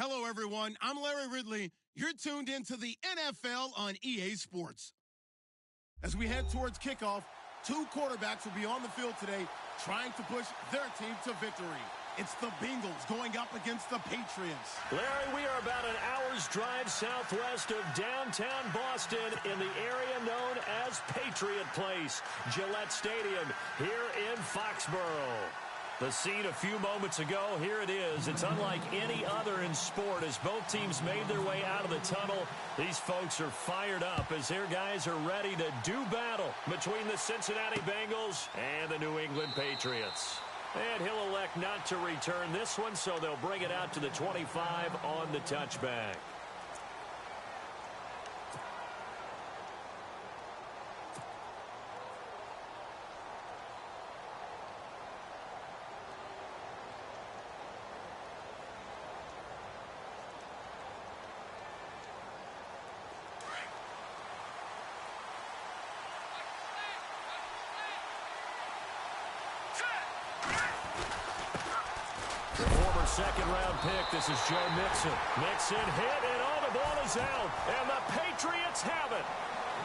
Hello, everyone. I'm Larry Ridley. You're tuned into the NFL on EA Sports. As we head towards kickoff, two quarterbacks will be on the field today trying to push their team to victory. It's the Bengals going up against the Patriots. Larry, we are about an hour's drive southwest of downtown Boston in the area known as Patriot Place, Gillette Stadium here in Foxborough. The scene a few moments ago, here it is. It's unlike any other in sport as both teams made their way out of the tunnel. These folks are fired up as their guys are ready to do battle between the Cincinnati Bengals and the New England Patriots. And he'll elect not to return this one, so they'll bring it out to the 25 on the touchback. Second-round pick. This is Joe Mixon. Mixon hit, and all the ball is out. And the Patriots have it.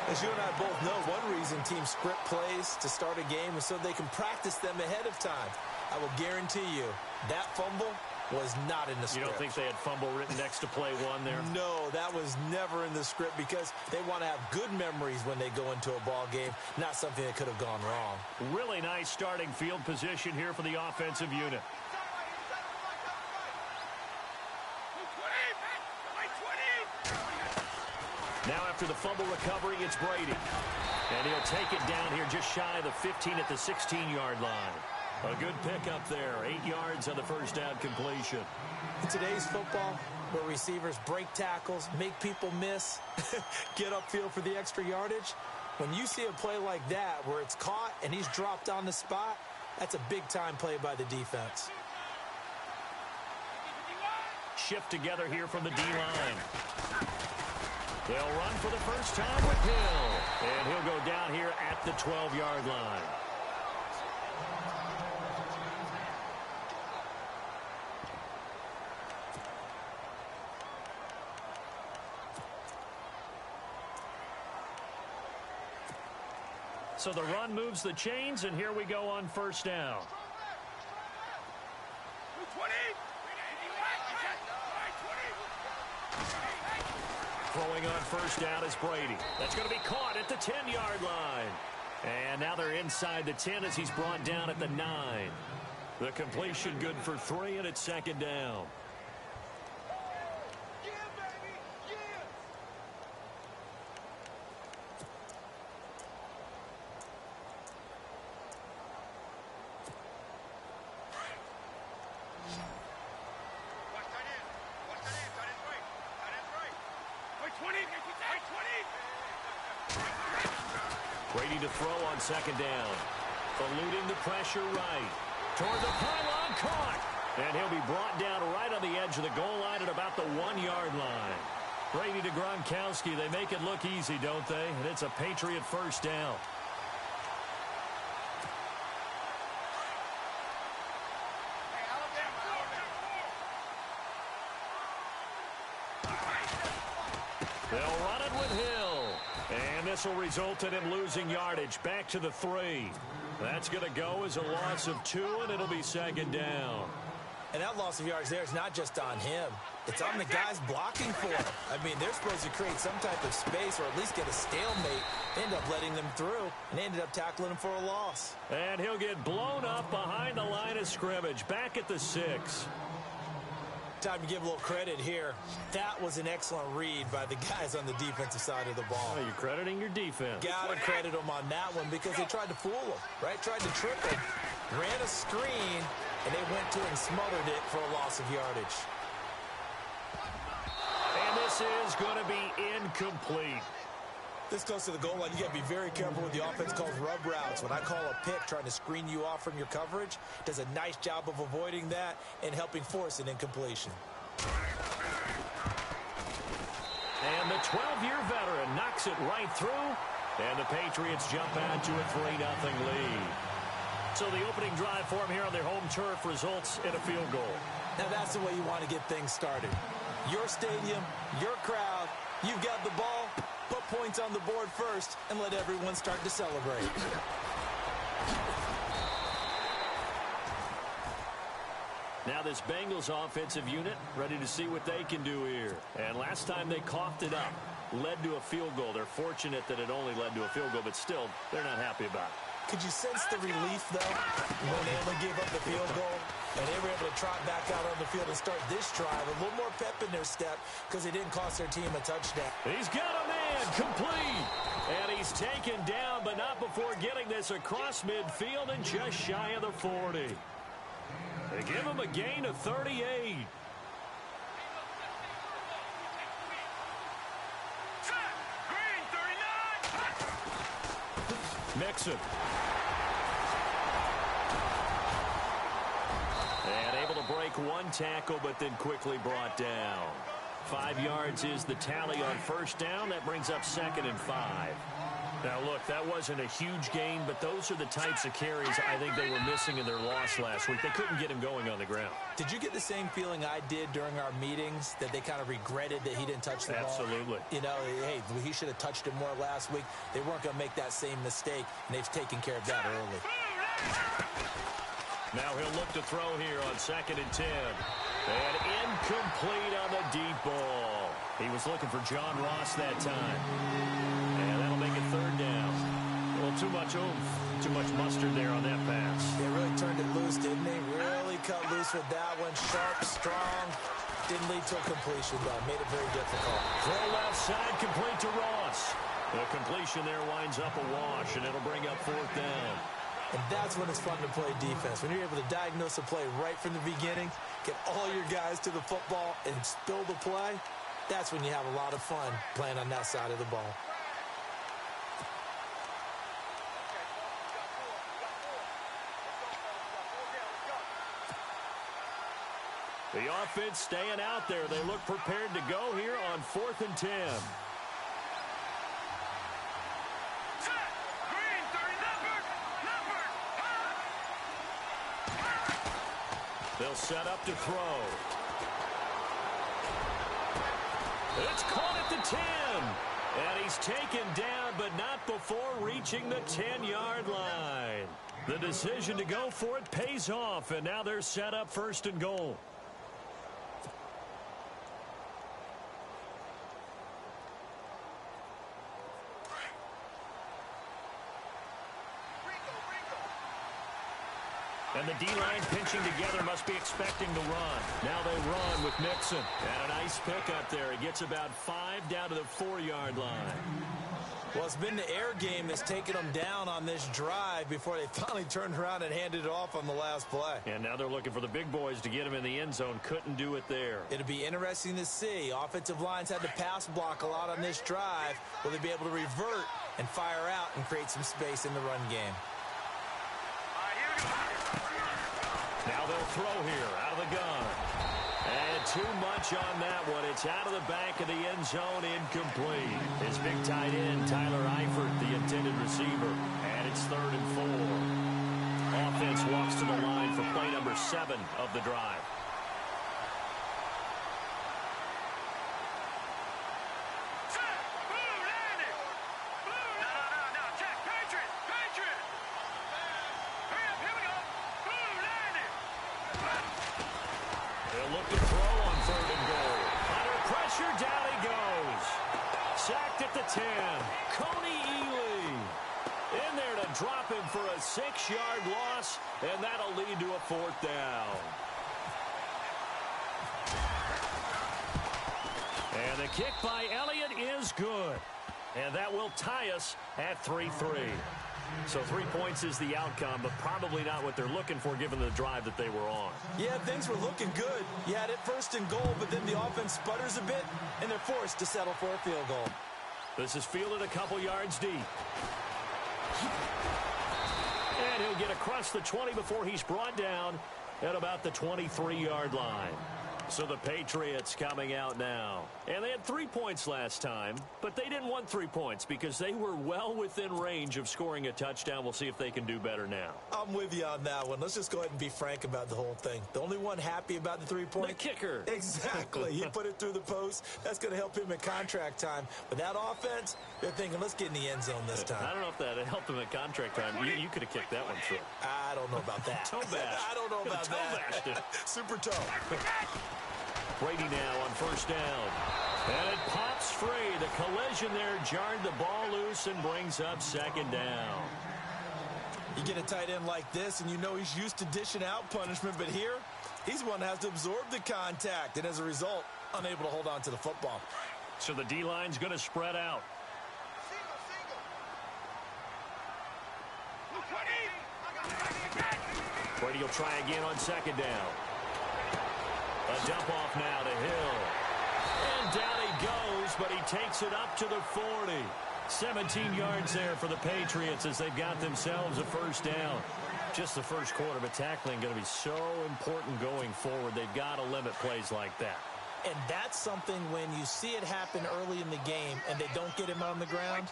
As you and I both know, one reason teams script plays to start a game is so they can practice them ahead of time. I will guarantee you that fumble was not in the script. You don't think they had fumble written next to play one there? No, that was never in the script because they want to have good memories when they go into a ball game, not something that could have gone wrong. Really nice starting field position here for the offensive unit. Now after the fumble recovery, it's Brady. And he'll take it down here just shy of the 15 at the 16-yard line. A good pickup there. 8 yards on the first down completion. In today's football, where receivers break tackles, make people miss, get upfield for the extra yardage, when you see a play like that where it's caught and he's dropped on the spot, that's a big-time play by the defense. Shift together here from the D-line. They'll run for the first time with Hill. And he'll go down here at the 12-yard line. So the run moves the chains, and here we go on first down. Throwing on first down is Brady. That's going to be caught at the 10-yard line. And now they're inside the 10 as he's brought down at the 9. The completion good for 3, and it's second down. Brady to throw on second down. Eluding the pressure right. Toward the pylon, caught. And he'll be brought down right on the edge of the goal line at about the 1-yard line. Brady to Gronkowski. They make it look easy, don't they? And it's a Patriot first down. They'll run it with Hill. And this will result in him losing yardage back to the 3. That's going to go as a loss of 2, and it'll be second down. And that loss of yards there is not just on him. It's on the guys blocking for him. I mean, they're supposed to create some type of space or at least get a stalemate. They end up letting them through, and they ended up tackling him for a loss. And he'll get blown up behind the line of scrimmage, back at the 6. Time to give a little credit here. That was an excellent read by the guys on the defensive side of the ball. Oh, you're crediting your defense. Got to credit them on that one because they tried to fool him, right? Tried to trick him, ran a screen, and they went to and smothered it for a loss of yardage. And this is going to be incomplete. This close to the goal line, you got to be very careful with the offense calls rub routes. When I call a pick trying to screen you off from your coverage, does a nice job of avoiding that and helping force an incompletion. And the 12-year veteran knocks it right through, and the Patriots jump out to a 3-0 lead. So the opening drive for them here on their home turf results in a field goal. Now that's the way you want to get things started. Your stadium, your crowd. You've got the ball. Put points on the board first and let everyone start to celebrate. Now this Bengals offensive unit ready to see what they can do here. And last time they coughed it up, led to a field goal. They're fortunate that it only led to a field goal, but still, they're not happy about it. Could you sense the relief, though, when they only gave up the field goal and they were able to trot back out on the field and start this drive? A little more pep in their step because it didn't cost their team a touchdown. He's got a man complete. And he's taken down, but not before getting this across midfield and just shy of the 40. They give him a gain of 38. Mixon. And able to break one tackle, but then quickly brought down. 5 yards is the tally on first down. That brings up 2nd and 5. Now, look, that wasn't a huge gain, but those are the types of carries I think they were missing in their loss last week. They couldn't get him going on the ground. Did you get the same feeling I did during our meetings, that they kind of regretted that he didn't touch the ball? Absolutely. You know, hey, he should have touched it more last week. They weren't going to make that same mistake, and they've taken care of that early. Now he'll look to throw here on 2nd and 10. And incomplete on the deep ball. He was looking for John Ross that time. And that'll make it 3rd down. A little too much oomph, too much mustard there on that pass. They really turned it loose, didn't they? Really cut loose with that one. Sharp, strong. Didn't lead to a completion, though. Made it very difficult. Throw left side, complete to Ross. The completion there winds up a wash, and it'll bring up 4th down. And that's when it's fun to play defense. When you're able to diagnose a play right from the beginning, get all your guys to the football, and spill the play, that's when you have a lot of fun playing on that side of the ball. The offense staying out there. They look prepared to go here on 4th and 10. They'll set up to throw. It's caught at the 10. And he's taken down, but not before reaching the 10-yard line. The decision to go for it pays off, and now they're set up 1st and goal. And the D-line pinching together, must be expecting to run. Now they run with Mixon. And a nice pickup there. He gets about 5 down to the 4-yard line. Well, it's been the air game that's taken them down on this drive before they finally turned around and handed it off on the last play. And now they're looking for the big boys to get him in the end zone. Couldn't do it there. It'll be interesting to see. Offensive lines had to pass block a lot on this drive. Will they be able to revert and fire out and create some space in the run game? Now they'll throw here out of the gun. And too much on that one. It's out of the back of the end zone, incomplete. His big tight end, Tyler Eifert, the intended receiver. And it's 3rd and 4. Offense walks to the line for play number 7 of the drive. Look to throw on 3rd and goal. Under pressure, down he goes. Sacked at the 10. Coney Ely in there to drop him for a 6-yard loss, and that'll lead to a 4th down. And the kick by Elliott is good. And that will tie us at 3-3. So 3 points is the outcome, but probably not what they're looking for given the drive that they were on. Yeah, things were looking good. You had it 1st and goal, but then the offense sputters a bit, and they're forced to settle for a field goal. This is fielded a couple yards deep. And he'll get across the 20 before he's brought down at about the 23-yard line. So the Patriots coming out now. And they had 3 points last time, but they didn't want 3 points because they were well within range of scoring a touchdown. We'll see if they can do better now. I'm with you on that one. Let's just go ahead and be frank about the whole thing. The only one happy about the 3 points? The kicker. Exactly. He put it through the post. That's going to help him in contract time. But that offense, they're thinking, let's get in the end zone this time. I don't know if that helped him at contract time. You could have kicked that one through. I don't know about that. Toe bash. I don't know about toe that. Bashed it. Super toe. Brady now on first down. And it pops free. The collision there jarred the ball loose and brings up second down. You get a tight end like this, and you know he's used to dishing out punishment, but here, he's the one that has to absorb the contact, and as a result, unable to hold on to the football. So the D-line's going to spread out. Brady will try again on second down. A dump off now to Hill. And down he goes, but he takes it up to the 40. 17 yards there for the Patriots as they've got themselves a first down. Just the first quarter, but tackling going to be so important going forward. They've got to limit plays like that. And that's something when you see it happen early in the game and they don't get him on the ground,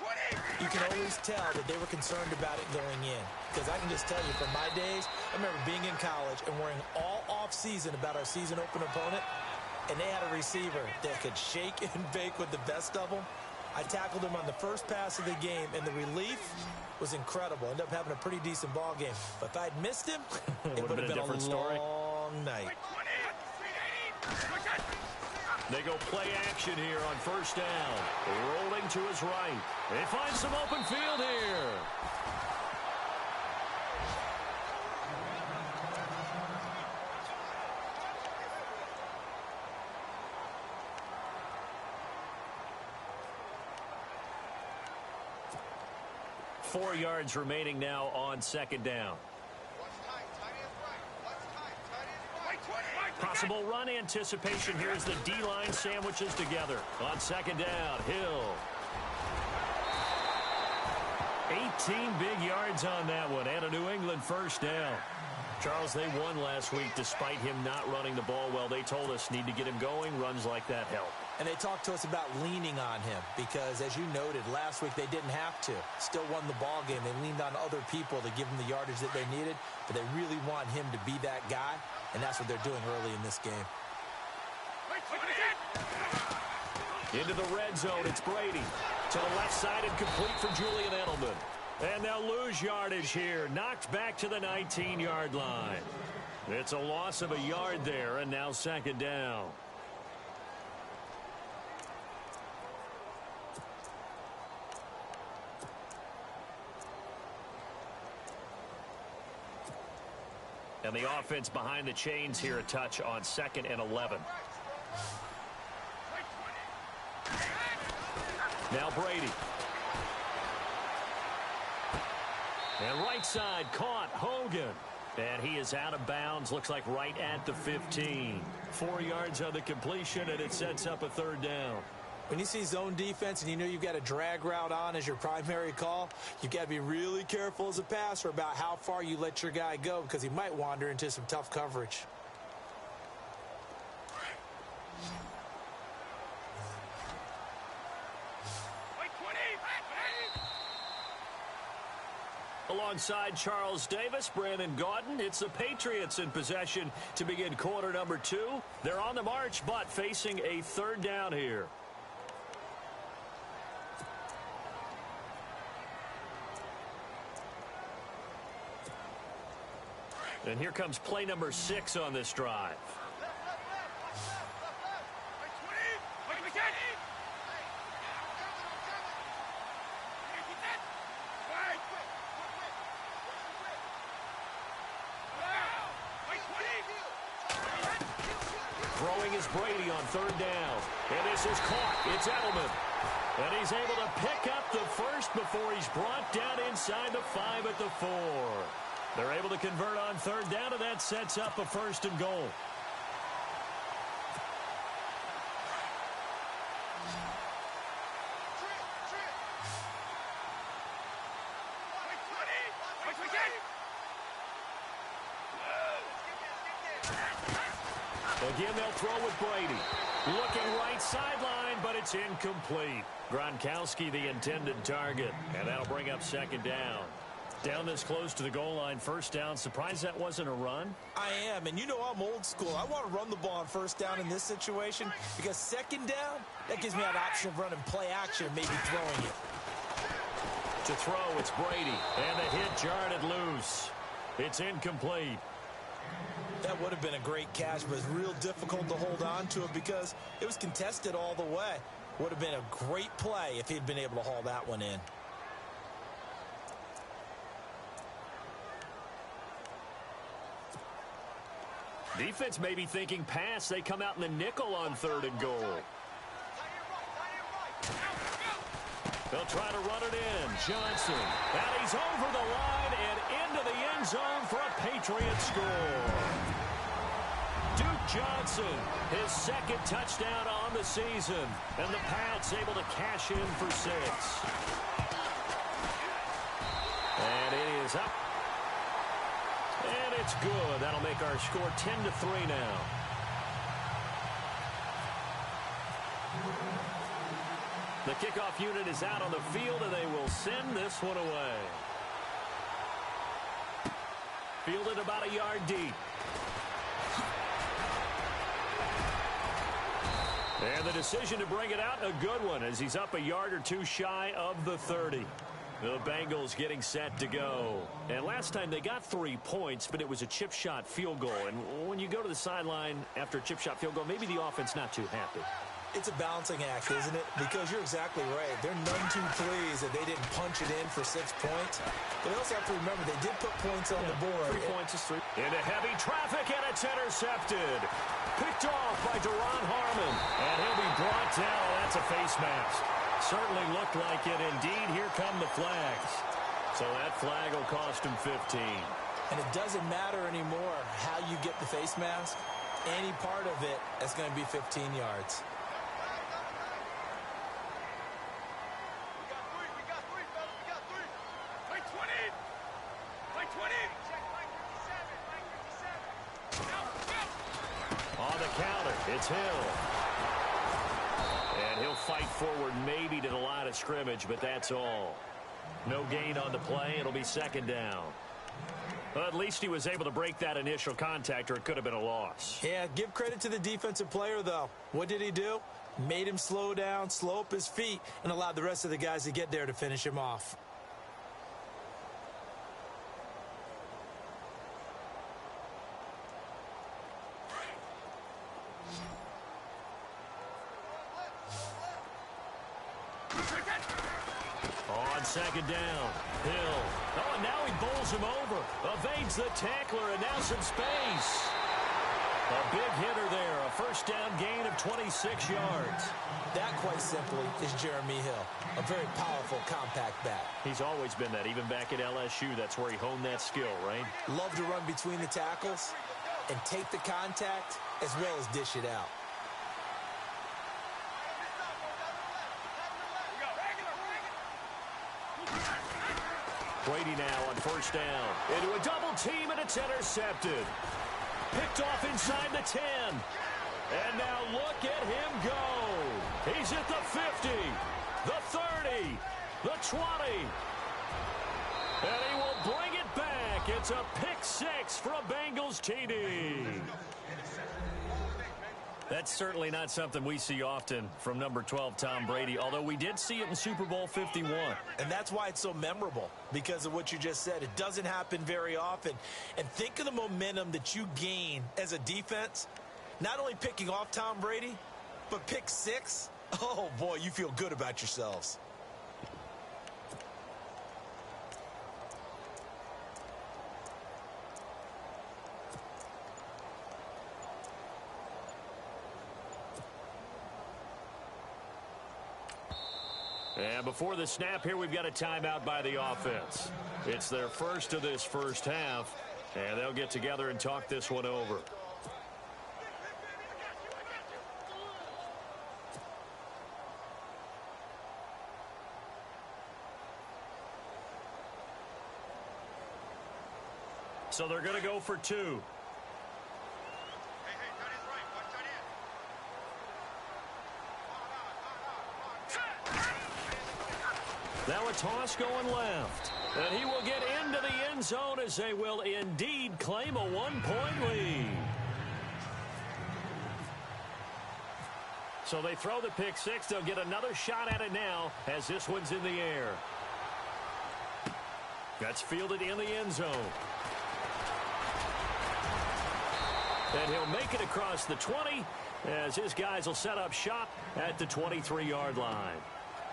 you can always tell that they were concerned about it going in. Because I can just tell you from my days, I remember being in college and worrying all off-season about our season open opponent, and they had a receiver that could shake and bake with the best of them. I tackled him on the first pass of the game, and the relief was incredible. Ended up having a pretty decent ball game. But if I'd missed him, it would have been a different story. long night. They go play action here on first down. Rolling to his right. They find some open field here. Four yards remaining now on second down. Possible run anticipation here as the D-line sandwiches together. On second down, Hill. 18 big yards on that one, and a New England first down. Charles, they won last week despite him not running the ball well. They told us need to get him going. Runs like that help. And they talked to us about leaning on him because, as you noted, last week they didn't have to. Still won the ball game. They leaned on other people to give them the yardage that they needed, but they really want him to be that guy, and that's what they're doing early in this game. Into the red zone, it's Brady. To the left side and complete for Julian Edelman. And they'll lose yardage here. Knocked back to the 19-yard line. It's a loss of a yard there, and now second down. And the offense behind the chains here, a touch on 2nd and 11. Now Brady. And right side caught Hogan. And he is out of bounds. Looks like right at the 15. 4 yards on the completion, and it sets up a third down. When you see zone defense and you know you've got a drag route on as your primary call, you've got to be really careful as a passer about how far you let your guy go because he might wander into some tough coverage. Alongside Charles Davis, Brandon Gaudin, it's the Patriots in possession to begin quarter number 2. They're on the march, but facing a third down here. And here comes play number 6 on this drive. Throwing is Brady on third down. And this is caught. It's Edelman. And he's able to pick up the first before he's brought down inside the 5 at the 4. They're able to convert on third down, and that sets up a 1st and goal. Again, they'll throw with Brady. Looking right sideline, but it's incomplete. Gronkowski, the intended target, and that'll bring up second down. Down this close to the goal line, first down. Surprised that wasn't a run? I am, and you know I'm old school. I want to run the ball on first down in this situation because second down, that gives me an option of running play action, maybe throwing it. To throw, it's Brady, and the hit jarred it loose. It's incomplete. That would have been a great catch, but it's real difficult to hold on to it because it was contested all the way. Would have been a great play if he'd been able to haul that one in. Defense may be thinking pass. They come out in the nickel on 3rd and goal. They'll try to run it in. Johnson. And he's over the line and into the end zone for a Patriot score. Duke Johnson, his second touchdown on the season. And the Pats able to cash in for 6. And it is up. And it's good. That'll make our score 10-3 now. The kickoff unit is out on the field, and they will send this one away. Fielded about a yard deep. And the decision to bring it out, a good one, as he's up a yard or two shy of the 30. The Bengals getting set to go. And last time they got 3 points, but it was a chip shot field goal. And when you go to the sideline after a chip shot field goal, maybe the offense not too happy. It's a balancing act, isn't it? Because you're exactly right. They're none too pleased that they didn't punch it in for 6 points. But they also have to remember they did put points on the board. 3 points is 3. Into heavy traffic, and it's intercepted. Picked off by Duron Harmon. And he'll be brought down. That's a face mask. Certainly looked like it. Indeed, here come the flags. So that flag will cost him 15. And it doesn't matter anymore how you get the face mask. Any part of it is going to be 15 yards. On the counter, it's Hill. And he'll fight forward maybe to the line of scrimmage, but that's all. No gain on the play. It'll be second down. Well, at least he was able to break that initial contact, or it could have been a loss. Yeah, give credit to the defensive player, though. What did he do? Made him slow down, slow up his feet, and allowed the rest of the guys to get there to finish him off. On second down, Hill. Oh, and now he bowls him over. Evades the tackler, and now some space. A big hitter there. A first down gain of 26 yards. That, quite simply, is Jeremy Hill. A very powerful, compact back. He's always been that. Even back at LSU, that's where he honed that skill, right? Love to run between the tackles and take the contact as well as dish it out. Brady now on first down. Into a double team, and it's intercepted. Picked off inside the 10. And now look at him go. He's at the 50, the 30, the 20. And he will bring it back. It's a pick 6 for a Bengals TD. That's certainly not something we see often from number 12, Tom Brady, although we did see it in Super Bowl 51. And that's why it's so memorable, because of what you just said. It doesn't happen very often. And think of the momentum that you gain as a defense, not only picking off Tom Brady, but pick 6. Oh, boy, you feel good about yourselves. And before the snap here, we've got a timeout by the offense. It's their first of this first half, and they'll get together and talk this one over. So they're going to go for 2. toss going left. And he will get into the end zone as they will indeed claim a 1-point lead. So they throw the pick six. They'll get another shot at it now as this one's in the air. That's fielded in the end zone. And he'll make it across the 20 as his guys will set up shop at the 23-yard line.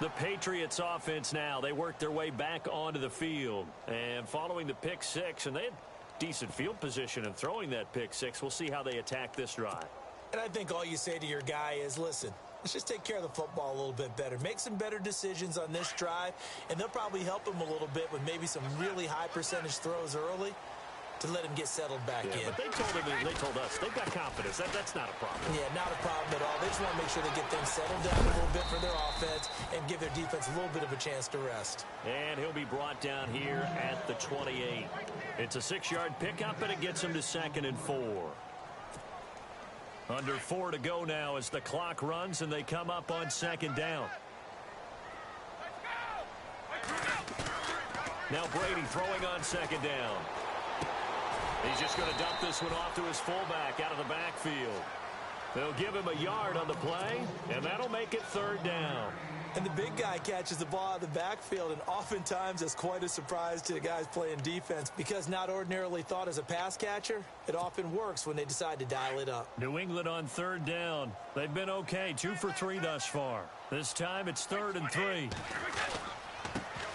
The Patriots offense now, they work their way back onto the field. And following the pick six, and they had decent field position in throwing that pick six. We'll see how they attack this drive. And I think all you say to your guy is, listen, let's just take care of the football a little bit better. Make some better decisions on this drive, and they'll probably help him a little bit with maybe some really high percentage throws early to let him get settled back in. But they told us they've got confidence. That's not a problem. Yeah, not a problem at all. They just want to make sure they get things settled down a little bit for their offense and give their defense a little bit of a chance to rest. And he'll be brought down here at the 28. It's a 6-yard pickup, and it gets him to 2nd and 4. Under 4 to go now as the clock runs, and they come up on 2nd down. Now Brady throwing on 2nd down. He's just going to dump this one off to his fullback out of the backfield. They'll give him a yard on the play, and that'll make it 3rd down. And the big guy catches the ball out of the backfield, and oftentimes it's quite a surprise to the guys playing defense because not ordinarily thought as a pass catcher, it often works when they decide to dial it up. New England on 3rd down. They've been okay, 2 for 3 thus far. This time it's 3rd and 3.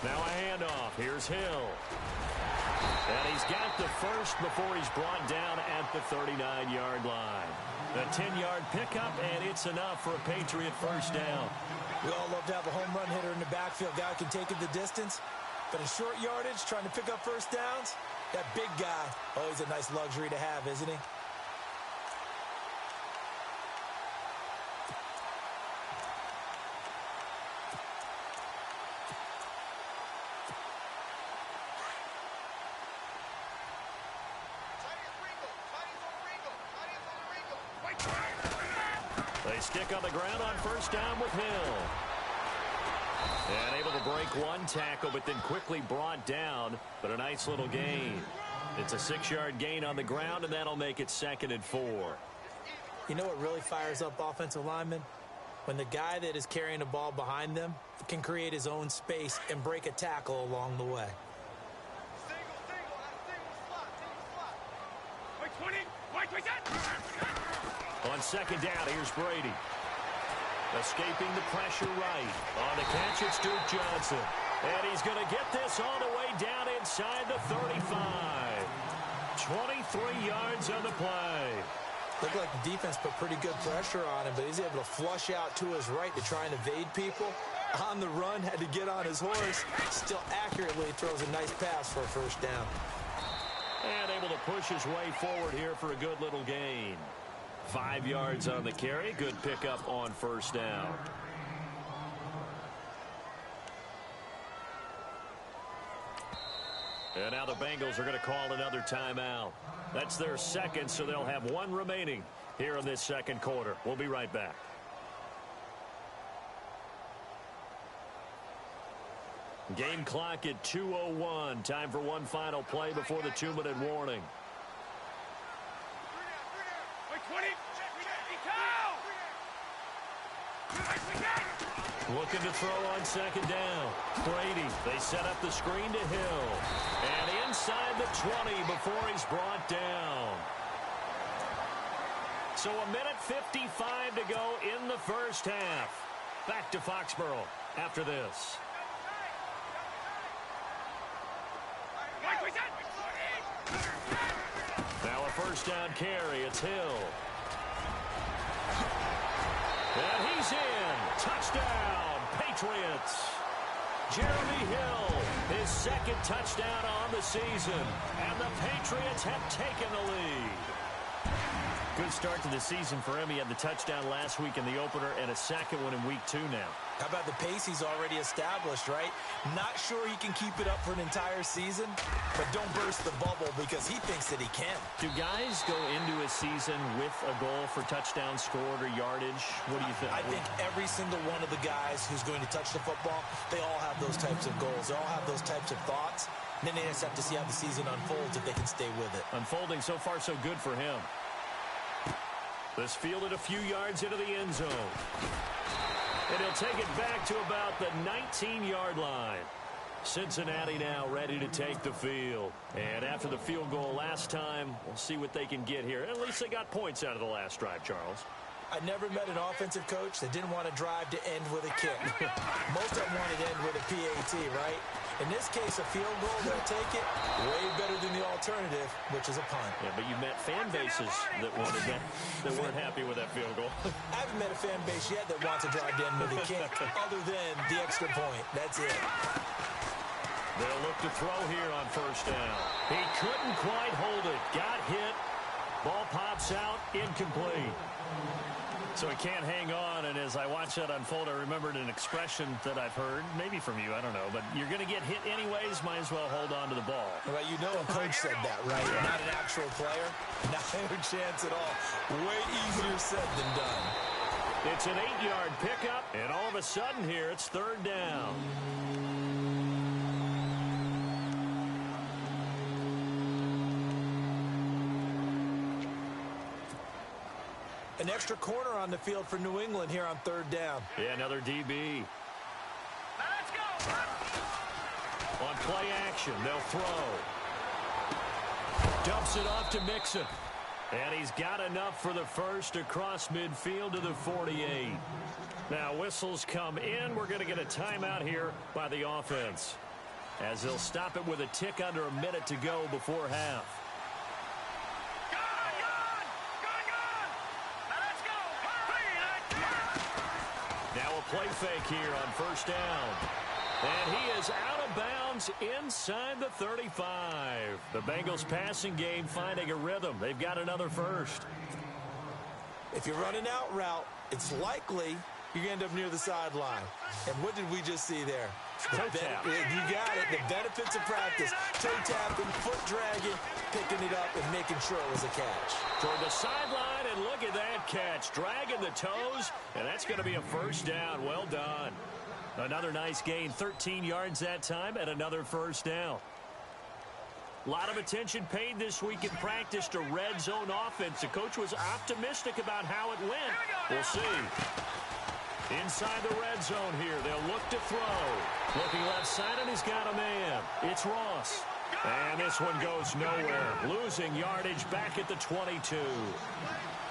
Now a handoff. Here's Hill. And he's got the first before he's brought down at the 39-yard line. A 10-yard pickup, and it's enough for a Patriot 1st down. We all love to have a home run hitter in the backfield. Guy who can take it the distance. But in short yardage, trying to pick up 1st downs, that big guy, oh, he's a nice luxury to have, isn't he? They stick on the ground on 1st down with Hill. And able to break one tackle, but then quickly brought down. But a nice little gain. It's a 6-yard gain on the ground, and that'll make it 2nd and 4. You know what really fires up offensive linemen? When the guy that is carrying the ball behind them can create his own space and break a tackle along the way. On 2nd down, here's Brady. Escaping the pressure right. On the catch, it's Duke Johnson. And he's going to get this all the way down inside the 35. 23 yards on the play. Looked like the defense put pretty good pressure on him, but he's able to flush out to his right to try and evade people. On the run, had to get on his horse. Still accurately throws a nice pass for a 1st down. And able to push his way forward here for a good little gain. 5 yards on the carry. Good pickup on 1st down. And now the Bengals are going to call another timeout. That's their 2nd, so they'll have 1 remaining here in this 2nd quarter. We'll be right back. Game clock at 2:01. Time for one final play before the 2-minute warning. Looking to throw on 2nd down. Brady, they set up the screen to Hill. And inside the 20 before he's brought down. So a minute 55 to go in the 1st half. Back to Foxborough after this. Now a 1st down carry. It's Hill. And he's in. Touchdown, Patriots. Jeremy Hill, his 2nd touchdown on the season. And the Patriots have taken the lead. Good start to the season for him. He had the touchdown last week in the opener and a 2nd one in week 2 now. How about the pace he's already established, right? Not sure he can keep it up for an entire season, but don't burst the bubble because he thinks that he can. Do guys go into a season with a goal for touchdowns scored or yardage? What do you think? I think every single one of the guys who's going to touch the football, they all have those types of goals. They all have those types of thoughts. And then they just have to see how the season unfolds if they can stay with it. Unfolding so far so good for him. This fielded a few yards into the end zone. And he'll take it back to about the 19-yard line. Cincinnati now ready to take the field. And after the field goal last time, we'll see what they can get here. At least they got points out of the last drive, Charles. I never met an offensive coach that didn't want to drive to end with a kick. Most of them wanted to end with a PAT, right? In this case, a field goal, they'll take it. Way better than the alternative, which is a punt. Yeah, but you met fan bases that wanted that, that weren't happy with that field goal. I haven't met a fan base yet that wants to drive to end with a kick, other than the extra point. That's it. They'll look to throw here on first down. He couldn't quite hold it. Got hit. Ball pops out. Incomplete. So he can't hang on, and as I watch that unfold, I remembered an expression that I've heard, maybe from you, I don't know, but you're going to get hit anyways, might as well hold on to the ball. Well, you know a coach said that, right? Yeah. Not an actual player. Not a chance at all. Way easier said than done. It's an 8-yard pickup, and all of a sudden here, it's third down. An extra corner on the field for New England here on third down. Yeah, another DB. Let's go. On play action, they'll throw. Dumps it off to Mixon. And he's got enough for the first across midfield to the 48. Now whistles come in. We're going to get a timeout here by the offense, as they'll stop it with a tick under a minute to go before half. Now a play fake here on first down. And he is out of bounds inside the 35. The Bengals passing game finding a rhythm. They've got another first. If you run an out route, it's likely you end up near the sideline. And what did we just see there? Toe tap. You got it. The benefits of practice. Toe tapping, foot dragging, picking it up, and making sure it was a catch. Toward the sideline, and look at that catch. Dragging the toes, and that's going to be a first down. Well done. Another nice gain. 13 yards that time, and another first down. A lot of attention paid this week in practice to red zone offense. The coach was optimistic about how it went. We'll see. Inside the red zone here, they'll look to throw. Looking left side, and he's got a man. It's Ross. And this one goes nowhere. Losing yardage back at the 22.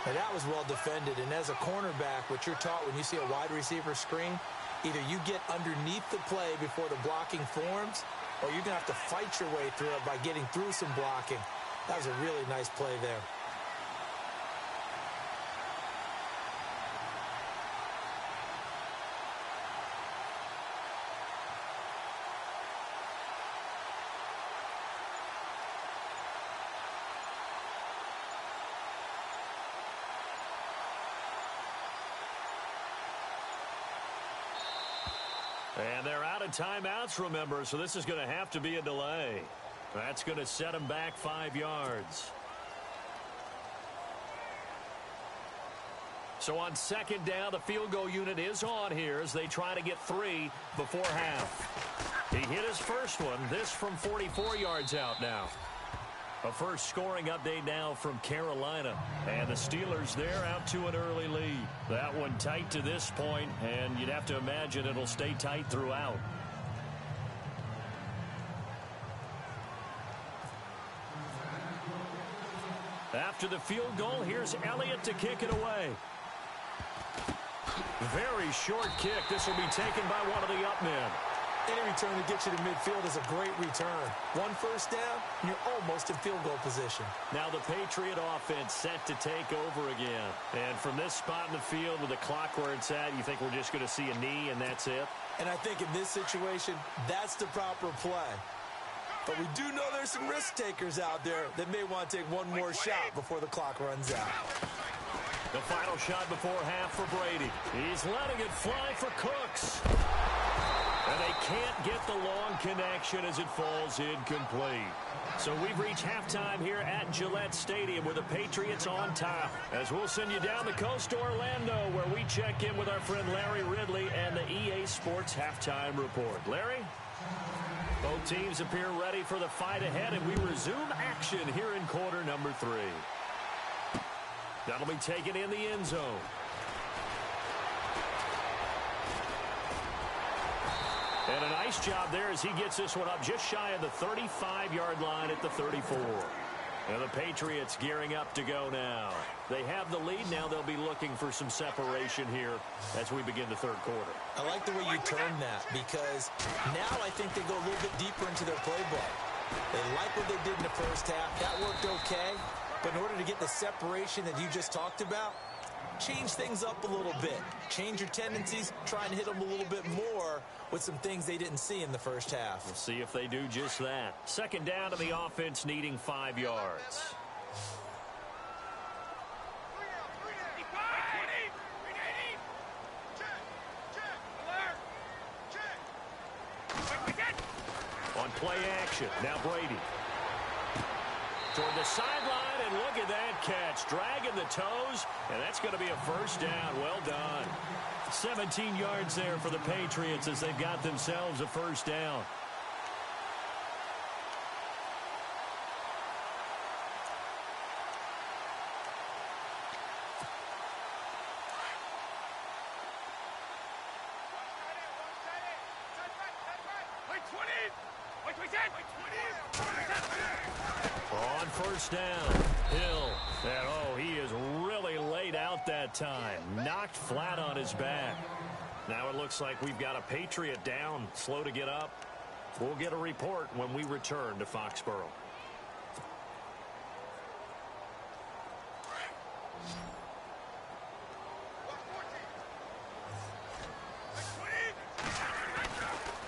And that was well defended. And as a cornerback, what you're taught when you see a wide receiver screen, either you get underneath the play before the blocking forms, or you're going to have to fight your way through it by getting through some blocking. That was a really nice play there. And they're out of timeouts, remember, so this is going to have to be a delay. That's going to set them back 5 yards. So on second down, the field goal unit is on here as they try to get 3 before half. He hit his first one, this from 44 yards out now. A first scoring update now from Carolina. And the Steelers, they're out to an early lead. That one tight to this point, and you'd have to imagine it'll stay tight throughout. After the field goal, here's Elliott to kick it away. Very short kick. This will be taken by one of the up men. Any return to get you to midfield is a great return. One first down, and you're almost in field goal position. Now the Patriot offense set to take over again. And from this spot in the field with the clock where it's at, you think we're just going to see a knee and that's it? And I think in this situation, that's the proper play. But we do know there's some risk takers out there that may want to take one more shot before the clock runs out. The final shot before half for Brady. He's letting it fly for Cooks. And they can't get the long connection as it falls incomplete. So we've reached halftime here at Gillette Stadium with the Patriots on top. As we'll send you down the coast to Orlando, where we check in with our friend Larry Ridley and the EA Sports Halftime Report. Larry? Both teams appear ready for the fight ahead, and we resume action here in quarter number 3. That'll be taken in the end zone. And a nice job there as he gets this one up just shy of the 35-yard line at the 34. And the Patriots gearing up to go now. They have the lead. Now they'll be looking for some separation here as we begin the third quarter. I like the way you term that, because now I think they go a little bit deeper into their playbook. They like what they did in the first half. That worked okay. But in order to get the separation that you just talked about, change things up a little bit. Change your tendencies. Try and hit them a little bit more with some things they didn't see in the first half. We'll see if they do just that. Second down to the offense, needing 5 yards. On play action, now Brady. Toward the sideline, and look at that catch. Dragging the toes, and that's going to be a first down. Well done. 17 yards there for the Patriots as they've got themselves a first down. On first down, Hill. And oh, he is really laid out that time. Knocked flat on his back. Now it looks like we've got a Patriot down, slow to get up. We'll get a report when we return to Foxborough.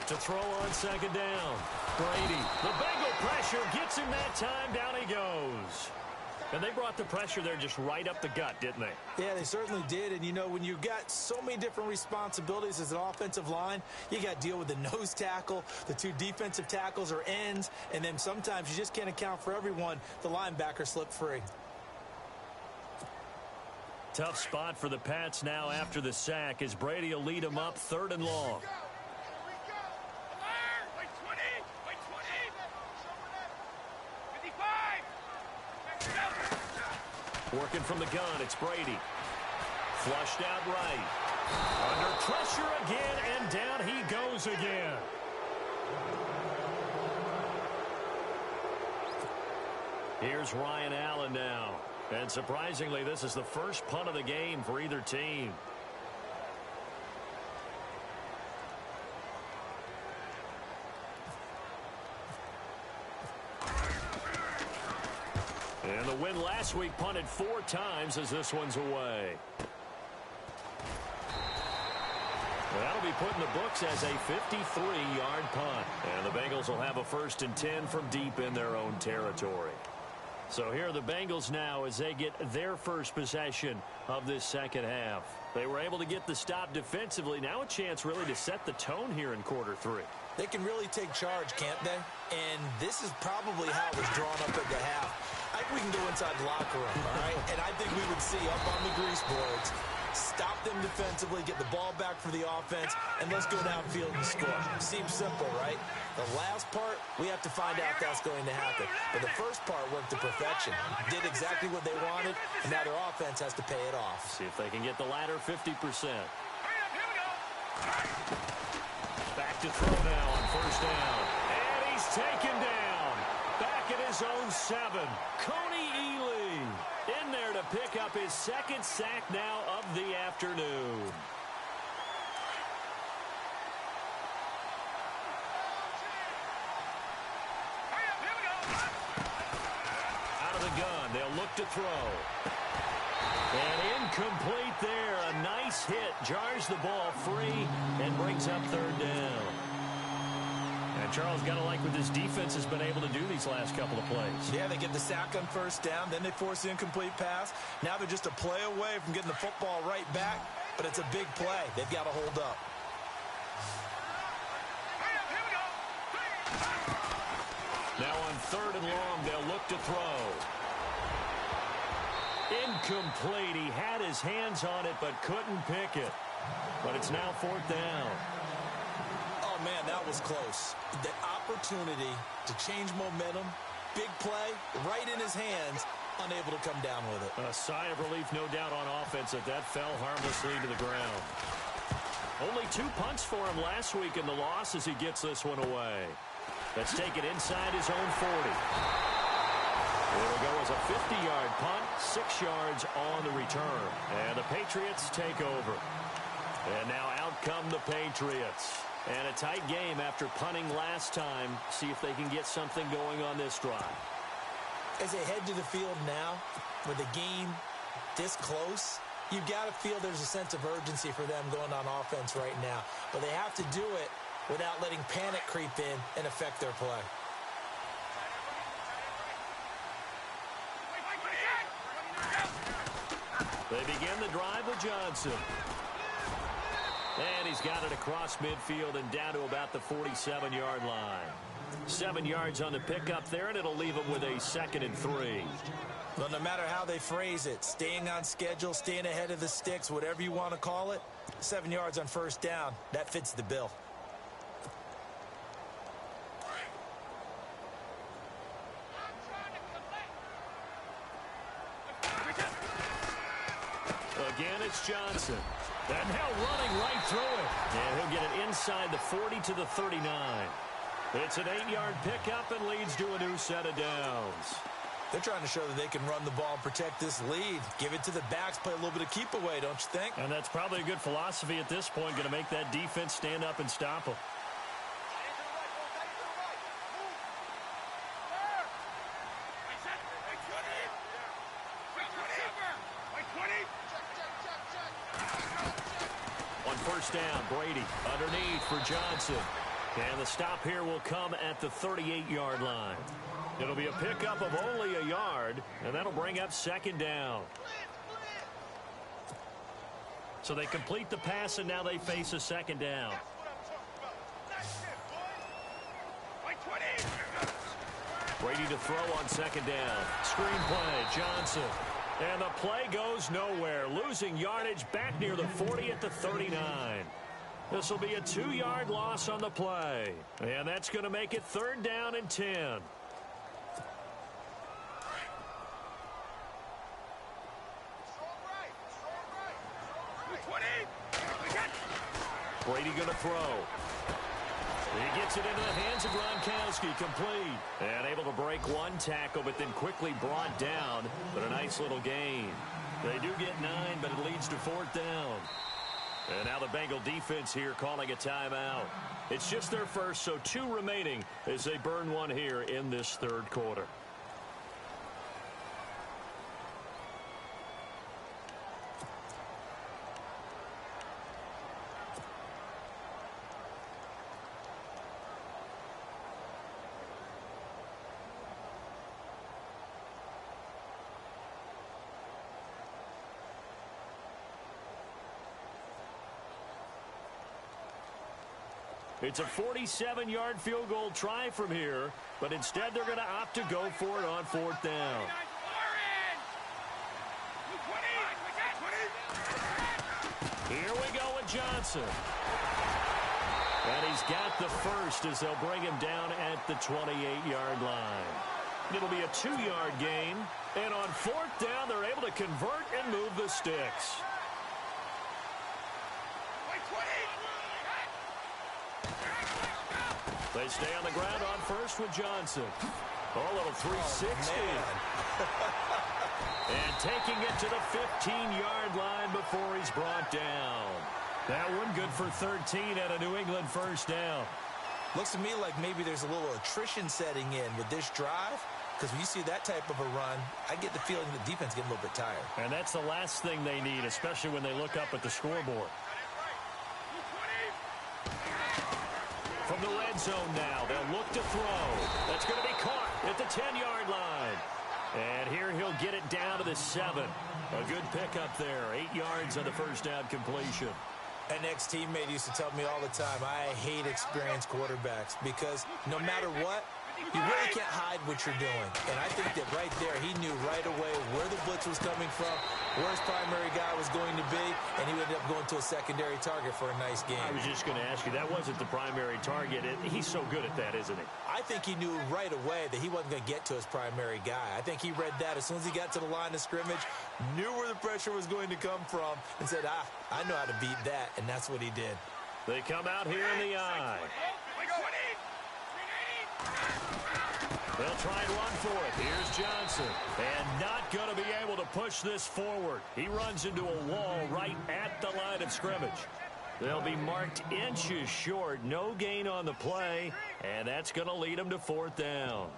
To throw on second down. Brady, the Bengal pressure gets him that time. Down he goes. And they brought the pressure there just right up the gut, didn't they? Yeah, they certainly did. And, you know, when you've got so many different responsibilities as an offensive line, you got to deal with the nose tackle, the 2 defensive tackles or ends, and then sometimes you just can't account for everyone. The linebacker slipped free. Tough spot for the Pats now after the sack as Brady will lead them up 3rd and long. Working from the gun, it's Brady. Flushed out right. Under pressure again, and down he goes again. Here's Ryan Allen now. And surprisingly, this is the first punt of the game for either team. And the win last week punted 4 times as this one's away. Well, that'll be put in the books as a 53-yard punt. And the Bengals will have a 1st and 10 from deep in their own territory. So here are the Bengals now as they get their first possession of this second half. They were able to get the stop defensively. Now a chance really to set the tone here in quarter 3. They can really take charge, can't they? And this is probably how it was drawn up at the half. I think we can go inside the locker room, all right? And I think we would see up on the grease boards, stop them defensively, get the ball back for the offense, and let's go downfield and score. Seems simple, right? The last part, we have to find out that's going to happen. But the first part worked to perfection. Did exactly what they wanted, and now their offense has to pay it off. See if they can get the latter 50%. Back to throw now on first down. And he's taken down. Back at his own 7. Coney Ely in there to pick up his 2nd sack now of the afternoon. Out of the gun, they'll look to throw. And incomplete there. A nice hit. Jars the ball free and brings up 3rd down. And Charles, got to like what this defense has been able to do these last couple of plays. Yeah, they get the sack on first down, then they force the incomplete pass. Now they're just a play away from getting the football right back, but it's a big play. They've got to hold up. Now on 3rd and long, they'll look to throw. Incomplete. He had his hands on it, but couldn't pick it. But it's now 4th down. Oh, man, that was close. The opportunity to change momentum, big play, right in his hands, unable to come down with it. A sigh of relief, no doubt, on offense that fell harmlessly to the ground. Only 2 punts for him last week in the loss as he gets this one away. Let's take it inside his own 40. There we go as a 50-yard punt, 6 yards on the return. And the Patriots take over. And now out come the Patriots. And a tight game after punting last time. See if they can get something going on this drive. As they head to the field now, with the game this close, you've got to feel there's a sense of urgency for them going on offense right now. But they have to do it without letting panic creep in and affect their play. They begin the drive with Johnson. And he's got it across midfield and down to about the 47-yard line. 7 yards on the pickup there, and it'll leave him with a 2nd and 3. Well, no matter how they phrase it, staying on schedule, staying ahead of the sticks, whatever you want to call it, 7 yards on first down, that fits the bill. Again, it's Johnson. And now running right through it. And he'll get it inside the 40 to the 39. It's an 8-yard pickup and leads to a new set of downs. They're trying to show that they can run the ball and protect this lead. Give it to the backs, play a little bit of keep away, don't you think? And that's probably a good philosophy at this point, going to make that defense stand up and stop them. On first down, Brady underneath for Johnson. And the stop here will come at the 38-yard line. It'll be a pickup of only a yard, and that'll bring up 2nd down. So they complete the pass, and now they face a 2nd down. Brady to throw on 2nd down. Screen play, Johnson. And the play goes nowhere. Losing yardage back near the 40 at the 39. This will be a 2-yard loss on the play. And that's going to make it 3rd down and 10. Brady going to throw. He gets it into the hands of Gronkowski, complete. And able to break one tackle, but then quickly brought down. But a nice little gain. They do get 9, but it leads to 4th down. And now the Bengal defense here calling a timeout. It's just their first, so 2 remaining as they burn one here in this 3rd quarter. It's a 47-yard field goal try from here, but instead they're going to opt to go for it on 4th down. Here we go with Johnson. And he's got the first as they'll bring him down at the 28-yard line. It'll be a 2-yard gain, and on 4th down they're able to convert and move the sticks. They stay on the ground on first with Johnson. Oh, a little 360. And taking it to the 15-yard line before he's brought down. That one good for 13 at a New England first down. Looks to me like maybe there's a little attrition setting in with this drive. Because when you see that type of a run, I get the feeling the defense getting a little bit tired. And that's the last thing they need, especially when they look up at the scoreboard. From the red end zone now. They'll look to throw. That's going to be caught at the 10-yard line. And here he'll get it down to the 7. A good pickup there. 8 yards on the first down completion. An ex-teammate used to tell me all the time, I hate experienced quarterbacks because no matter what, you really can't hide what you're doing. And I think that right there, he knew right away where the blitz was coming from, where his primary guy was going to be, and he ended up going to a secondary target for a nice game. I was just going to ask you, that wasn't the primary target. He's so good at that, isn't he? I think he knew right away that he wasn't going to get to his primary guy. I think he read that as soon as he got to the line of scrimmage, knew where the pressure was going to come from, and said, I know how to beat that, and that's what he did. They come out here in the eye. They'll try and run for it. Here's Johnson. And not going to be able to push this forward. He runs into a wall right at the line of scrimmage. They'll be marked inches short. No gain on the play. And that's going to lead them to 4th down.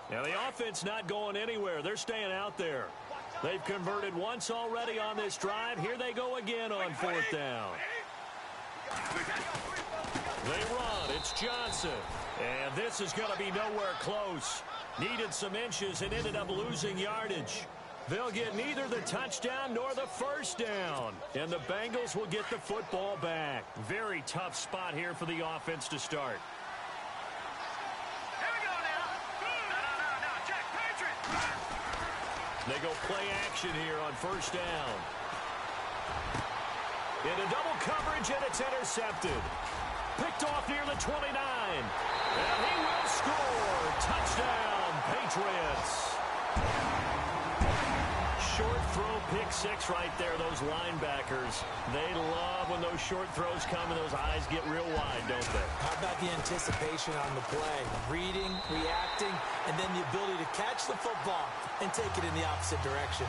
Now, the offense not going anywhere. They're staying out there. They've converted once already on this drive. Here they go again on 4th down. They run. It's Johnson. And this is going to be nowhere close. Needed some inches and ended up losing yardage. They'll get neither the touchdown nor the first down. And the Bengals will get the football back. Very tough spot here for the offense to start. They go play action here on 1st down. Into double coverage, and it's intercepted. Picked off near the 29. And he will score. Touchdown, Patriots. Short throw, pick 6 right there. Those linebackers, they love when those short throws come and those eyes get real wide, don't they? How about the anticipation on the play? Reading, reacting, and then the ability to catch the football and take it in the opposite direction.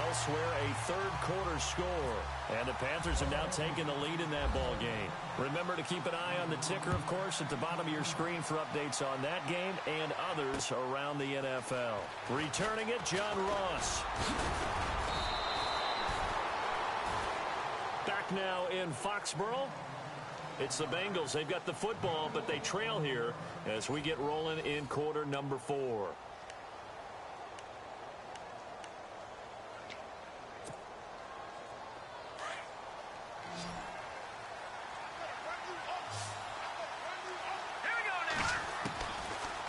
Elsewhere, a third-quarter score. And the Panthers have now taken the lead in that ball game. Remember to keep an eye on the ticker, of course, at the bottom of your screen for updates on that game and others around the NFL. Returning it, John Ross. Back now in Foxborough. It's the Bengals. They've got the football, but they trail here as we get rolling in quarter number 4.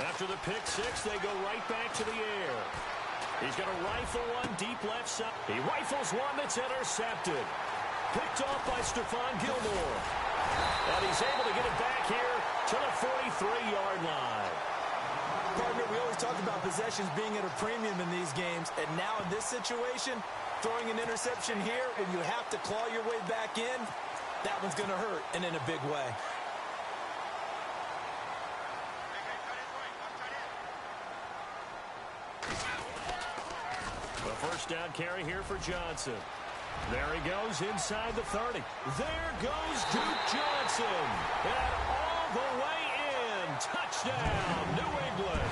After the pick 6, they go right back to the air. He's going to rifle one deep left side. He rifles one that's intercepted. Picked off by Stephon Gilmore. And he's able to get it back here to the 43-yard line. Partner, we always talk about possessions being at a premium in these games. And now in this situation, throwing an interception here when you have to claw your way back in, that one's going to hurt, and in a big way. First down carry here for Johnson. There he goes inside the 30. There goes Duke Johnson. And all the way in. Touchdown, New England.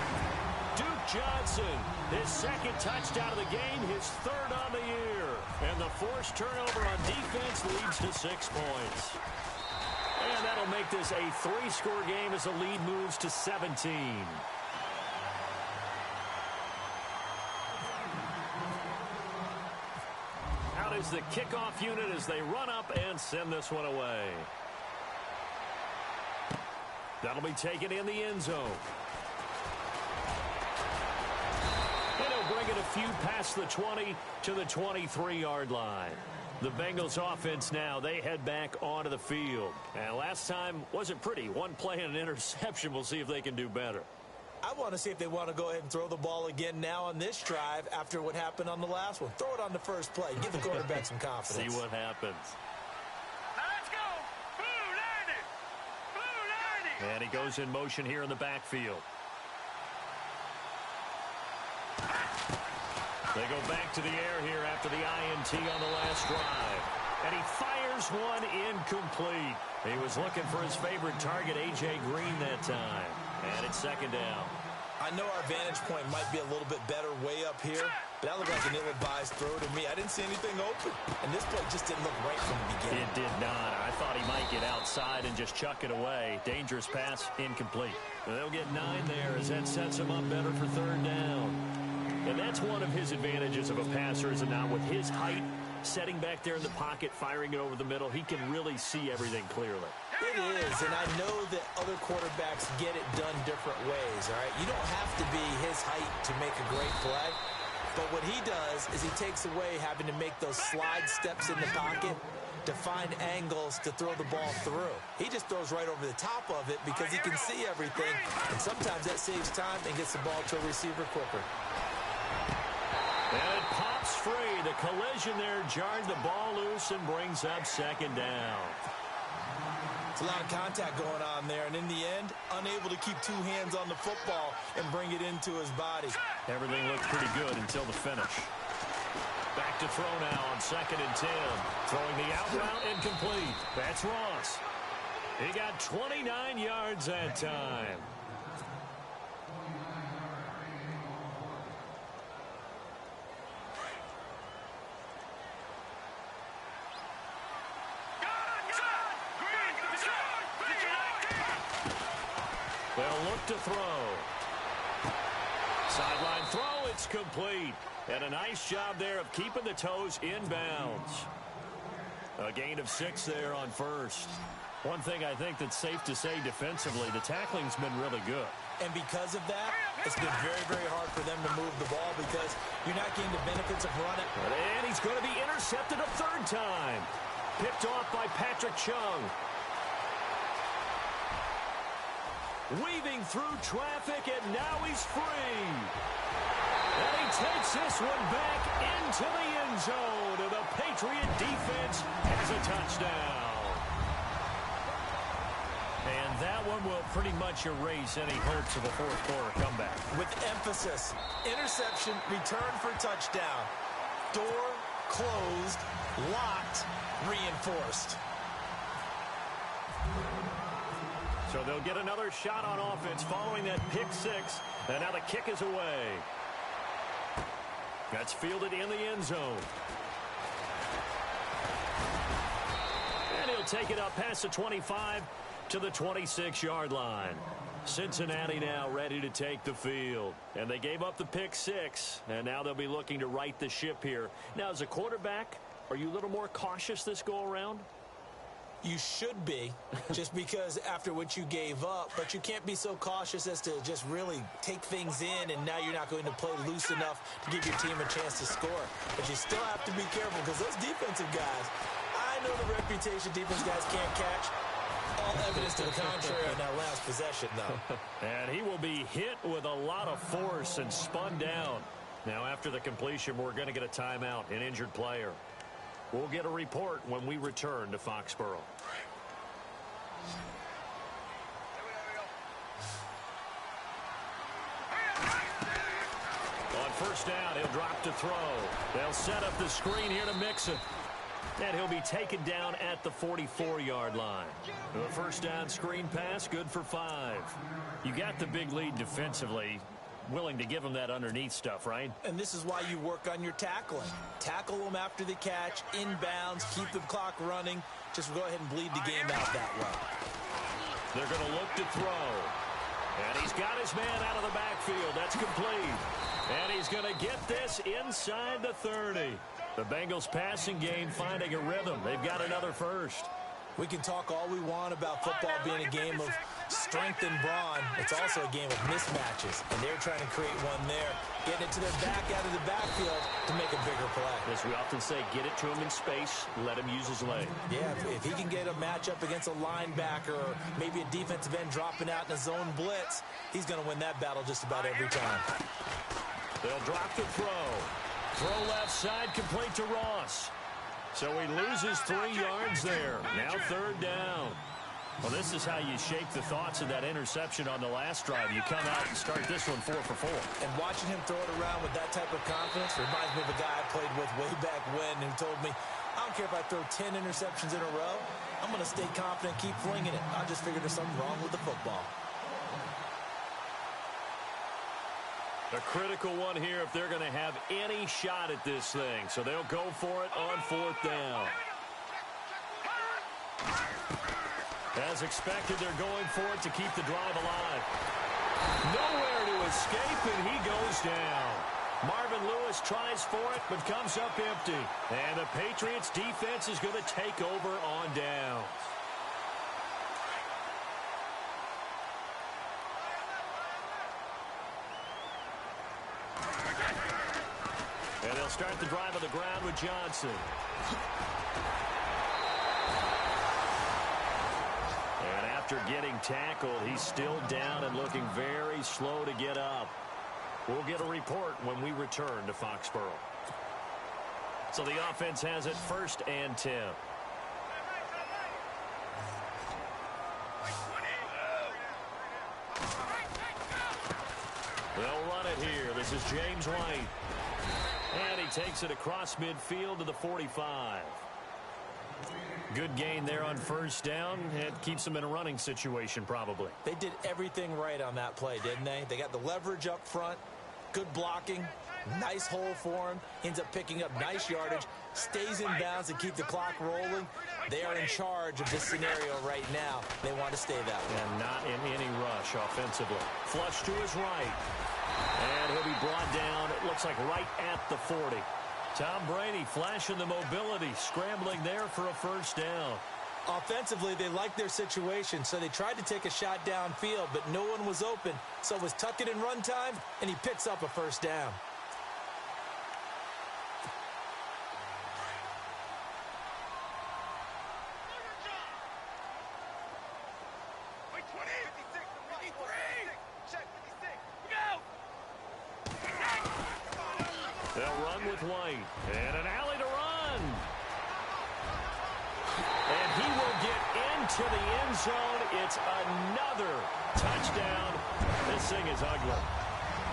Duke Johnson, his 2nd touchdown of the game, his 3rd on the year. And the forced turnover on defense leads to 6 points. And that'll make this a 3-score game as the lead moves to 17. Is the kickoff unit as they run up and send this one away. That'll be taken in the end zone. And he'll bring it a few past the 20 to the 23-yard line. The Bengals offense now, they head back onto the field. And last time wasn't pretty. One play and an interception. We'll see if they can do better. I want to see if they want to go ahead and throw the ball again now on this drive after what happened on the last one. Throw it on the first play. Give the quarterback some confidence. See what happens. Let's go. Boo, 90. And he goes in motion here in the backfield. They go back to the air here after the INT on the last drive. And he fires one incomplete. He was looking for his favorite target, A.J. Green, that time. And it's second down. I know our vantage point might be a little bit better way up here, but that looked like an ill-advised throw to me. I didn't see anything open, and this play just didn't look right from the beginning. It did not. I thought he might get outside and just chuck it away. Dangerous pass, incomplete. They'll get 9 there as that sets him up better for third down. And that's one of his advantages of a passer, is it not? With his height, setting back there in the pocket, firing it over the middle, he can really see everything clearly. It is, and I know that other quarterbacks get it done different ways, all right? You don't have to be his height to make a great play, but what he does is he takes away having to make those slide steps in the pocket to find angles to throw the ball through. He just throws right over the top of it because he can see everything, and sometimes that saves time and gets the ball to a receiver quicker. And it pops free. The collision there jarred the ball loose and brings up second down. It's a lot of contact going on there, and in the end, unable to keep 2 hands on the football and bring it into his body. Everything looked pretty good until the finish. Back to throw now on 2nd and 10. Throwing the out route incomplete. That's Ross. He got 29 yards that time. They'll look to throw. Sideline throw, it's complete. And a nice job there of keeping the toes inbounds. A gain of 6 there on first. One thing I think that's safe to say defensively, the tackling's been really good. And because of that, it's been very, very hard for them to move the ball because you're not getting the benefits of running. And he's going to be intercepted a 3rd time. Picked off by Patrick Chung. Weaving through traffic, and now he's free. And he takes this one back into the end zone. And the Patriot defense has a touchdown. And that one will pretty much erase any hopes of a 4th quarter comeback. With emphasis, interception, return for touchdown. Door closed, locked, reinforced. So they'll get another shot on offense following that pick 6. And now the kick is away. That's fielded in the end zone. And he'll take it up past the 25 to the 26-yard line. Cincinnati now ready to take the field. And they gave up the pick 6. And now they'll be looking to right the ship here. Now, as a quarterback, are you a little more cautious this go-around? You should be, just because after what you gave up, but you can't be so cautious as to just really take things in, and now you're not going to play loose enough to give your team a chance to score. But you still have to be careful because those defensive guys, I know the reputation defense guys can't catch. All evidence to the contrary on that last possession, though. And he will be hit with a lot of force and spun down. Now, after the completion, we're going to get a timeout, an injured player. We'll get a report when we return to Foxborough. On first down, he'll drop to throw. They'll set up the screen here to Mixon. And he'll be taken down at the 44-yard line. The first down screen pass, good for 5. You got the big lead defensively. Willing to give them that underneath stuff, right? And this is why you work on your tackling. Tackle them after the catch, inbounds, keep the clock running. Just go ahead and bleed the game out that way. They're going to look to throw. And he's got his man out of the backfield. That's complete. And he's going to get this inside the 30. The Bengals passing game finding a rhythm. They've got another first. We can talk all we want about football being a game of strength and brawn. It's also a game of mismatches, and they're trying to create one there, getting it to their back out of the backfield to make a bigger play. As we often say, get it to him in space, let him use his leg. Yeah, if he can get a matchup against a linebacker or maybe a defensive end dropping out in a zone blitz, he's going to win that battle just about every time. They'll drop the throw. Throw left side, complete to Ross. So he loses 3 yards there. Now third down. Well, this is how you shake the thoughts of that interception on the last drive. You come out and start this one 4 for 4. And watching him throw it around with that type of confidence reminds me of a guy I played with way back when who told me, I don't care if I throw 10 interceptions in a row. I'm going to stay confident, keep flinging it. I just figured there's something wrong with the football. A critical one here if they're going to have any shot at this thing. So they'll go for it on 4th down. As expected, they're going for it to keep the drive alive. Nowhere to escape, and he goes down. Marvin Lewis tries for it, but comes up empty. And the Patriots defense is going to take over on downs. And they'll start the drive on the ground with Johnson. And after getting tackled, he's still down and looking very slow to get up. We'll get a report when we return to Foxborough. So the offense has it 1st and 10. They'll run it here. This is James White. And he takes it across midfield to the 45. Good gain there on 1st down. It keeps them in a running situation probably. They did everything right on that play, didn't they? They got the leverage up front, good blocking, nice hole for him, ends up picking up nice yardage, stays in bounds to keep the clock rolling. They are in charge of this scenario right now. They want to stay that way. And not in any rush offensively. Flush to his right. And he'll be brought down, it looks like right at the 40. Tom Brady flashing the mobility, scrambling there for a 1st down. Offensively, they liked their situation, so they tried to take a shot downfield, but no one was open. So it was tuck it in run time, and he picks up a 1st down. They'll run with White. And an alley to run. And he will get into the end zone. It's another touchdown. This thing is ugly.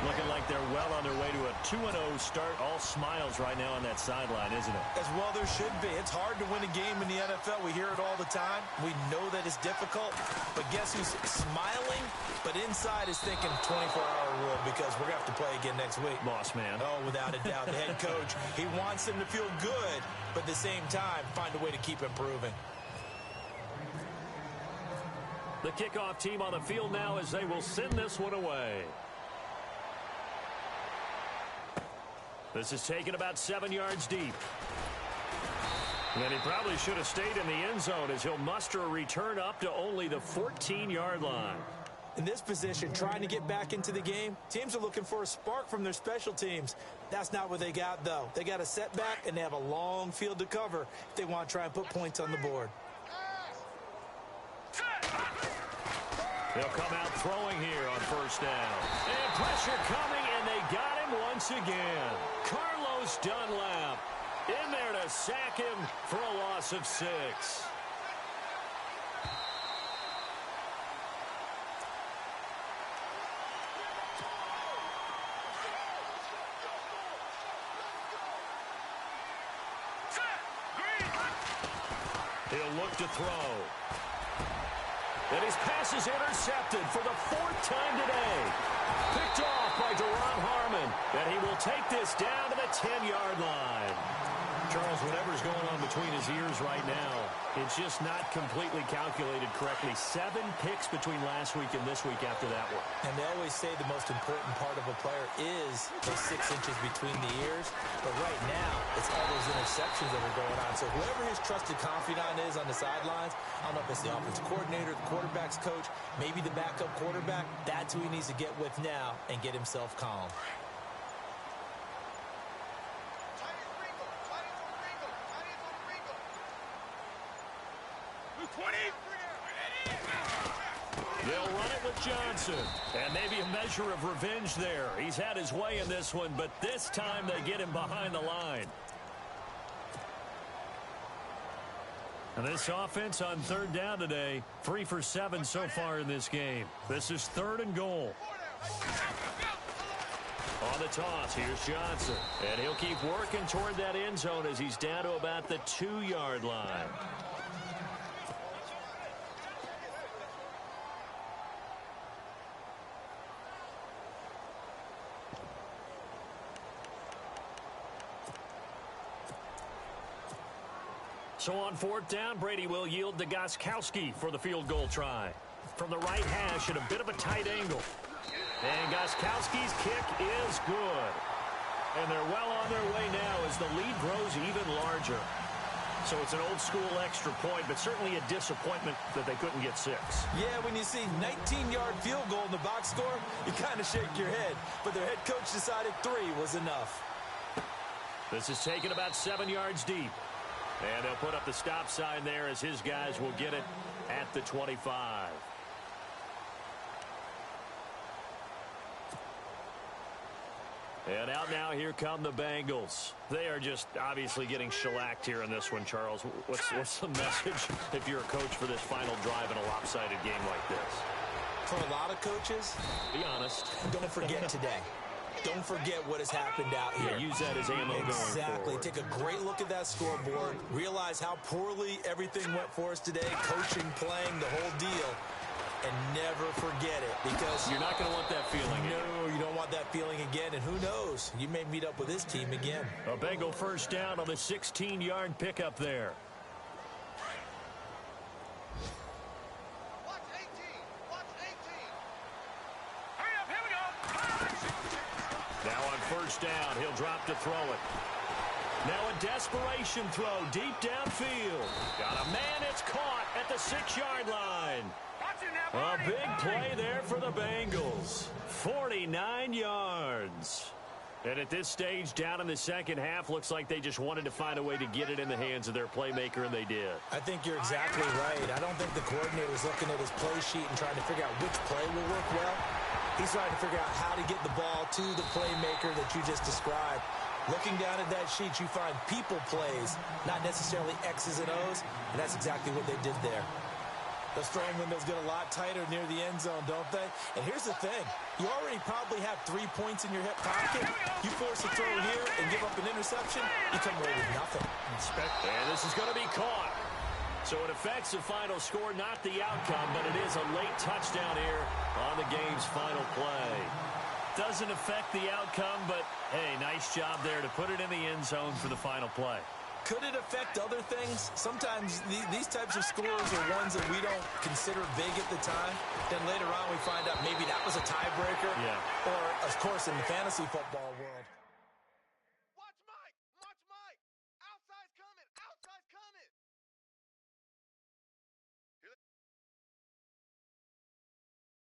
Looking like they're well on their way to a 2-0 start. All smiles right now on that sideline, isn't it? As well there should be. It's hard to win a game in the NFL. We hear it all the time. We know that it's difficult. But guess who's smiling? But inside is thinking 24-hour rule because we're going to have to play again next week. Boss man. Oh, without a doubt. The head coach, he wants them to feel good, but at the same time, find a way to keep improving. The kickoff team on the field now as they will send this one away. This is taken about 7 yards deep. And he probably should have stayed in the end zone as he'll muster a return up to only the 14-yard line. In this position, trying to get back into the game, teams are looking for a spark from their special teams. That's not what they got, though. They got a setback, and they have a long field to cover if they want to try and put points on the board. They'll come out throwing here on 1st down. And pressure coming, and they got him once again. Carlos Dunlap in there to sack him for a loss of 6. He'll look to throw. And his pass is intercepted for the 4th time today. Picked off by Deron Harmon. And he will take this down to the 10-yard line. Charles, whatever's going on between his ears right now, it's just not completely calculated correctly. 7 picks between last week and this week after that one. And they always say the most important part of a player is those 6 inches between the ears. But right now, it's all those interceptions that are going on. So whoever his trusted confidant is on the sidelines, I don't know if it's the offensive coordinator, the quarterback's coach, maybe the backup quarterback, that's who he needs to get with now and get himself calm. They'll run it with Johnson. And maybe a measure of revenge there. He's had his way in this one, but this time they get him behind the line. And this offense on 3rd down today, 3 for 7 so far in this game. This is 3rd and goal. On the toss, here's Johnson. And he'll keep working toward that end zone as he's down to about the 2-yard line. So on 4th down, Brady will yield to Gostkowski for the field goal try. From the right hash at a bit of a tight angle. And Gostkowski's kick is good. And they're well on their way now as the lead grows even larger. So it's an old-school extra point, but certainly a disappointment that they couldn't get 6. Yeah, when you see 19-yard field goal in the box score, you kind of shake your head. But their head coach decided 3 was enough. This is taken about 7 yards deep. And they'll put up the stop sign there as his guys will get it at the 25. And out now, here come the Bengals. They are just obviously getting shellacked here in this one, Charles. What's the message if you're a coach for this final drive in a lopsided game like this? For a lot of coaches, be honest. Don't forget today. Don't forget what has happened out here. Yeah, use that as ammo going forward. Exactly. Take a great look at that scoreboard. Realize how poorly everything went for us today. Coaching, playing, the whole deal. And never forget it, because you're not going to want that feeling again. No, you don't want that feeling again. And who knows? You may meet up with this team again. A Bengal first down on the 16-yard pickup there. Watch 18. Watch 18. Hurry up, here we go. Now on first down, he'll drop to throw it. Now a desperation throw deep downfield. Got a man, it's caught at the 6-yard line. A big play there for the Bengals. 49 yards. And at this stage, down in the second half, looks like they just wanted to find a way to get it in the hands of their playmaker, and they did. I think you're exactly right. I don't think the coordinator's looking at his play sheet and trying to figure out which play will work well. He's trying to figure out how to get the ball to the playmaker that you just described. Looking down at that sheet, you find people plays, not necessarily X's and O's, and that's exactly what they did there. Those throwing windows get a lot tighter near the end zone, don't they? And here's the thing. You already probably have 3 points in your hip pocket. You force a throw here and give up an interception, you come away with nothing. And this is going to be caught. So it affects the final score, not the outcome, but it is a late touchdown here on the game's final play. Doesn't affect the outcome, but, hey, nice job there to put it in the end zone for the final play. Could it affect other things? Sometimes these types of scores are ones that we don't consider big at the time. Then later on we find out maybe that was a tiebreaker. Yeah. Or, of course, in the fantasy football world.